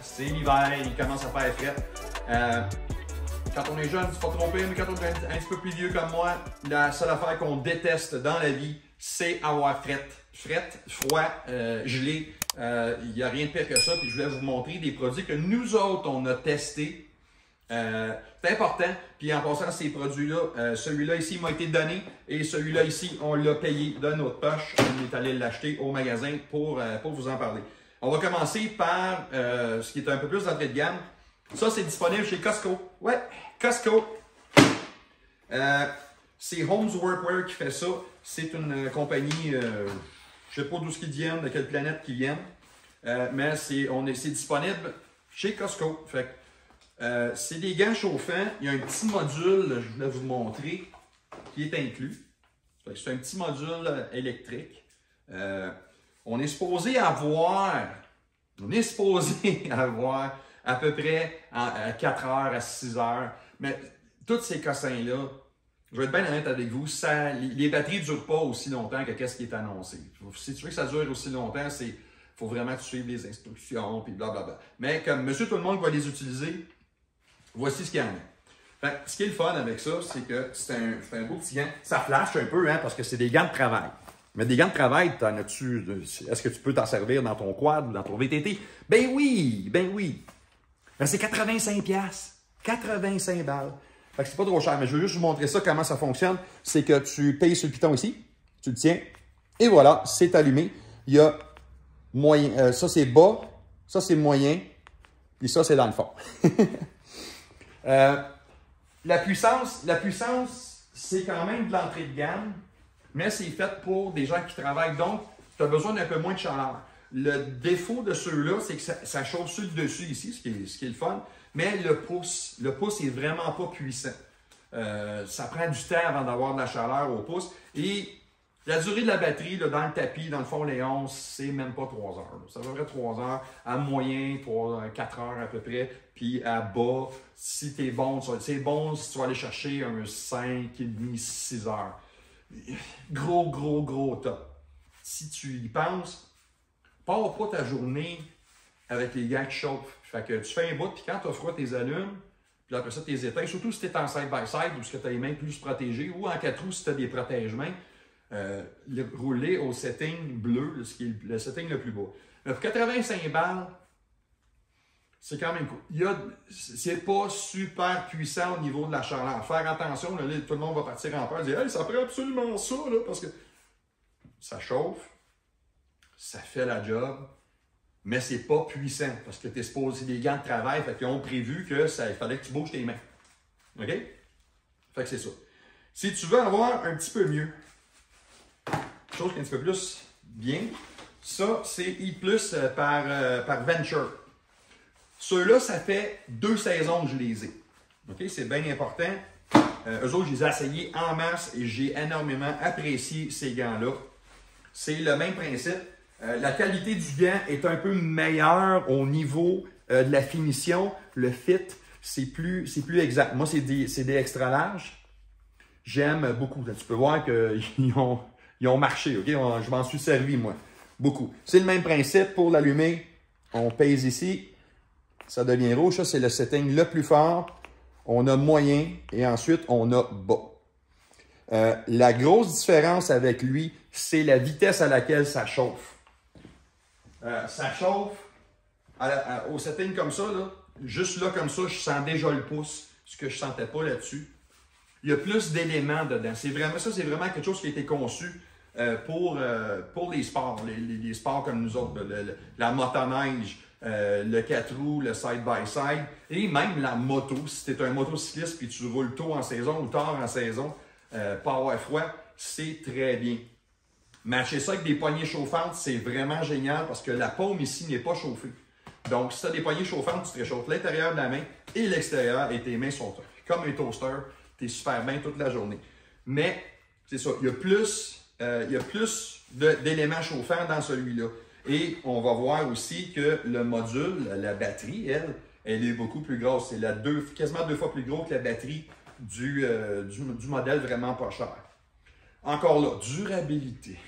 c'est l'hiver, il commence à faire frais. Quand on est jeune, c'est pas trop pire, mais quand on est un petit peu plus vieux comme moi, la seule affaire qu'on déteste dans la vie, c'est avoir fret. Fret, froid, gelé. Il n'y a rien de pire que ça. Puis je voulais vous montrer des produits que nous autres, on a testés. C'est important. Puis en passant ces produits-là, celui-là ici m'a été donné et celui-là ici, on l'a payé de notre poche. On est allé l'acheter au magasin pour vous en parler. On va commencer par ce qui est un peu plus d'entrée de gamme. Ça, c'est disponible chez Costco. Ouais, Costco. C'est Homes Workwear qui fait ça. C'est une compagnie, je ne sais pas d'où ils viennent, de quelle planète ils viennent. Mais c'est disponible chez Costco. Fait c'est des gants chauffants. Il y a un petit module, je voulais vous montrer, qui est inclus. C'est un petit module électrique. On est supposé avoir à peu près à 4 heures à 6 heures. Mais tous ces cossins-là, je vais être bien honnête avec vous, les batteries ne durent pas aussi longtemps que ce qui est annoncé. Si tu veux que ça dure aussi longtemps, il faut vraiment que tu suives les instructions, puis blablabla. Mais comme monsieur tout le monde va les utiliser, voici ce qu'il y en a. Fait, ce qui est le fun avec ça, c'est que c'est un beau petit gant. Ça flash un peu, hein, parce que c'est des gants de travail. Mais des gants de travail, t'en as-tu? Est-ce que tu peux t'en servir dans ton quad ou dans ton VTT? Ben oui, ben oui. Ben c'est 85$. 85 balles. Fait que c'est pas trop cher, mais je veux juste vous montrer ça, comment ça fonctionne. C'est que tu payes sur le piton ici, tu le tiens, et voilà, c'est allumé. Il y a moyen, ça c'est bas, ça c'est moyen, puis ça c'est dans le fond. La puissance, c'est quand même de l'entrée de gamme, mais c'est fait pour des gens qui travaillent, donc tu as besoin d'un peu moins de chaleur. Le défaut de ceux-là, c'est que ça chauffe sur le dessus ici, ce qui est le fun, mais le pouce est vraiment pas puissant. Ça prend du temps avant d'avoir de la chaleur au pouce. Et la durée de la batterie là, dans le tapis, dans le fond Léon, c'est même pas 3 heures. Ça va être 3 heures, à moyen, 4 heures à peu près. Puis à bas, si tu es bon, c'est bon si tu vas aller chercher un 5,5, 6 heures. Gros top. Si tu y penses, pars pas ta journée avec les gants qui chauffent. Fait que tu fais un bout, puis quand tu as froid, tu les allumes, puis après ça, tu les éteins. Surtout si tu es en side-by-side ou si tu as les mains plus protégées, ou en 4 roues si tu as des protège-mains, rouler au setting bleu, ce qui est le setting le plus bas. Pour 85 balles, c'est quand même cool. C'est pas super puissant au niveau de la chaleur. Faire attention, là, tout le monde va partir en peur et dire hey, ça prend absolument ça, là, parce que ça chauffe, ça fait la job, mais c'est pas puissant parce que tu es supposé, c'est des gants de travail, fait qu'ils ont prévu qu'il fallait que tu bouges tes mains. OK? Fait que c'est ça. Si tu veux avoir un petit peu mieux, chose qui est un petit peu plus bien, ça c'est E+ par Venture. Ceux-là, ça fait 2 saisons que je les ai. OK? C'est bien important. Eux autres, je les ai essayés en masse et j'ai énormément apprécié ces gants-là. C'est le même principe. La qualité du gant est un peu meilleure au niveau de la finition. Le fit, c'est plus exact. Moi, c'est des extra larges. J'aime beaucoup. Tu peux voir qu'ils ont marché. Okay? Je m'en suis servi, moi. Beaucoup. C'est le même principe pour l'allumer. On pèse ici. Ça devient rouge. Ça, c'est le setting le plus fort. On a moyen et ensuite, on a bas. La grosse différence avec lui, c'est la vitesse à laquelle ça chauffe. Ça chauffe au setting comme ça, là, juste là comme ça, je sens déjà le pouce, ce que je ne sentais pas là-dessus. Il y a plus d'éléments dedans. C'est vraiment quelque chose qui a été conçu pour les sports, les sports comme nous autres, la motoneige, le 4 roues, le side-by-side, et même la moto. Si tu es un motocycliste et tu roules tôt en saison ou tard en saison, pas avoir froid, c'est très bien. Matcher ça avec des poignées chauffantes, c'est vraiment génial parce que la paume ici n'est pas chauffée. Donc, si tu as des poignées chauffantes, tu te réchauffes l'intérieur de la main et l'extérieur et tes mains sont comme un toaster. Tu es super bien toute la journée. Mais, c'est ça, il y a plus d'éléments chauffants dans celui-là. Et on va voir aussi que le module, la batterie, elle est beaucoup plus grosse. C'est quasiment 2 fois plus gros que la batterie du modèle vraiment pas cher. Encore là, durabilité.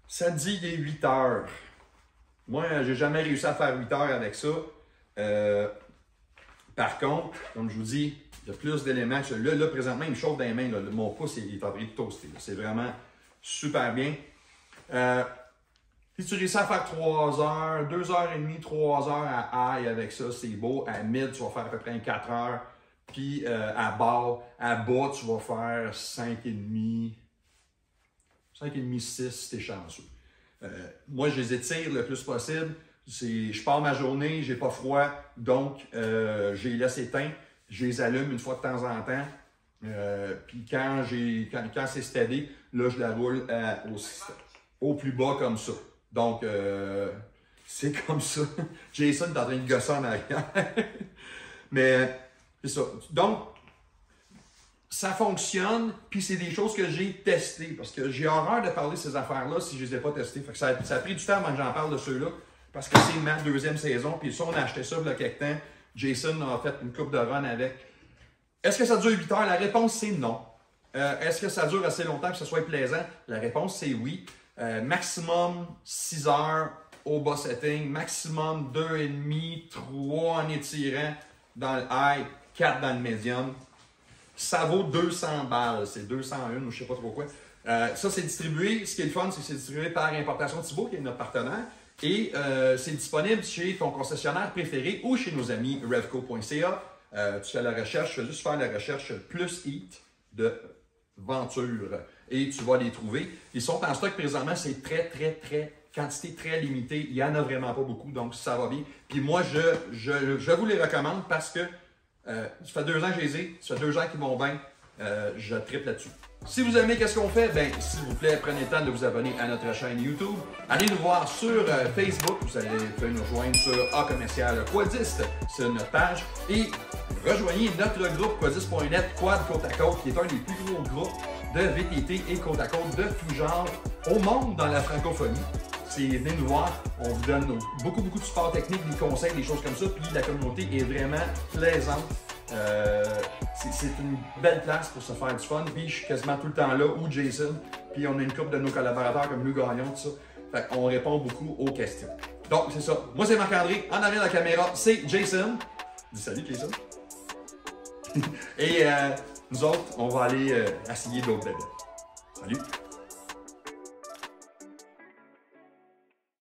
Ça dit des 8 heures. Moi, j'ai jamais réussi à faire 8 heures avec ça. Par contre, comme je vous dis, il y a plus d'éléments. Là, présentement, il me chauffe dans les mains. Là. Mon pouce il est en train de toaster. C'est vraiment super bien. Si tu réussis à faire 3 heures, 2h30, 3 heures à high avec ça, c'est beau. À mid, tu vas faire à peu près 4 heures. Puis à bas, tu vas faire 5,5, 6 si tu es chanceux. Moi, je les étire le plus possible. Je pars ma journée, j'ai pas froid, donc je les laisse éteints. Je les allume une fois de temps en temps. Puis quand c'est steady, là, je la roule au plus bas comme ça. Donc, c'est comme ça. Jason est en train de gosser en arrière. Mais c'est ça. Donc, ça fonctionne, puis c'est des choses que j'ai testées. Parce que j'ai horreur de parler de ces affaires-là si je ne les ai pas testées. Fait que ça a pris du temps avant que j'en parle de ceux-là. Parce que c'est ma deuxième saison. Puis ça, on a acheté ça il y a quelques temps. Jason a fait une coupe de run avec. Est-ce que ça dure 8 heures? La réponse, c'est non. Est-ce que ça dure assez longtemps que ce soit plaisant? La réponse, c'est oui. Maximum 6 heures au bas setting. Maximum 2,5, 3 en étirant dans le high, 4 dans le medium. Ça vaut 200 balles. C'est 201 ou je ne sais pas trop quoi. Ça, c'est distribué. Ce qui est le fun, c'est que c'est distribué par Importation Thibault, qui est notre partenaire. Et c'est disponible chez ton concessionnaire préféré ou chez nos amis revco.ca. Tu fais la recherche, tu fais juste faire la recherche plus heat de Venture et tu vas les trouver. Ils sont en stock présentement, c'est quantité très limitée. Il n'y en a vraiment pas beaucoup, donc ça va bien. Puis moi, je vous les recommande parce que ça fait 2 ans que je les ai, ça fait 2 ans qu'ils vont bien. Je triple là-dessus. Si vous aimez qu'est-ce qu'on fait, ben s'il vous plaît, prenez le temps de vous abonner à notre chaîne YouTube. Allez nous voir sur Facebook. Vous pouvez nous rejoindre sur A-commercial Quadiste, c'est notre page. Et rejoignez notre groupe quadiste.net, Quad Côte à Côte, qui est un des plus gros groupes de VTT et côte à côte de tout genre au monde dans la francophonie. Venez nous voir, on vous donne beaucoup de support technique, des conseils, des choses comme ça. Puis la communauté est vraiment plaisante. C'est une belle place pour se faire du fun. Puis je suis quasiment tout le temps là, ou Jason. Puis on a une couple de nos collaborateurs comme Lou Gagnon, tout ça. Fait qu'on répond beaucoup aux questions. Donc c'est ça. Moi c'est Marc-André. En arrière de la caméra, c'est Jason. Dis salut Jason. Et nous autres, on va aller essayer d'autres bébés. Salut.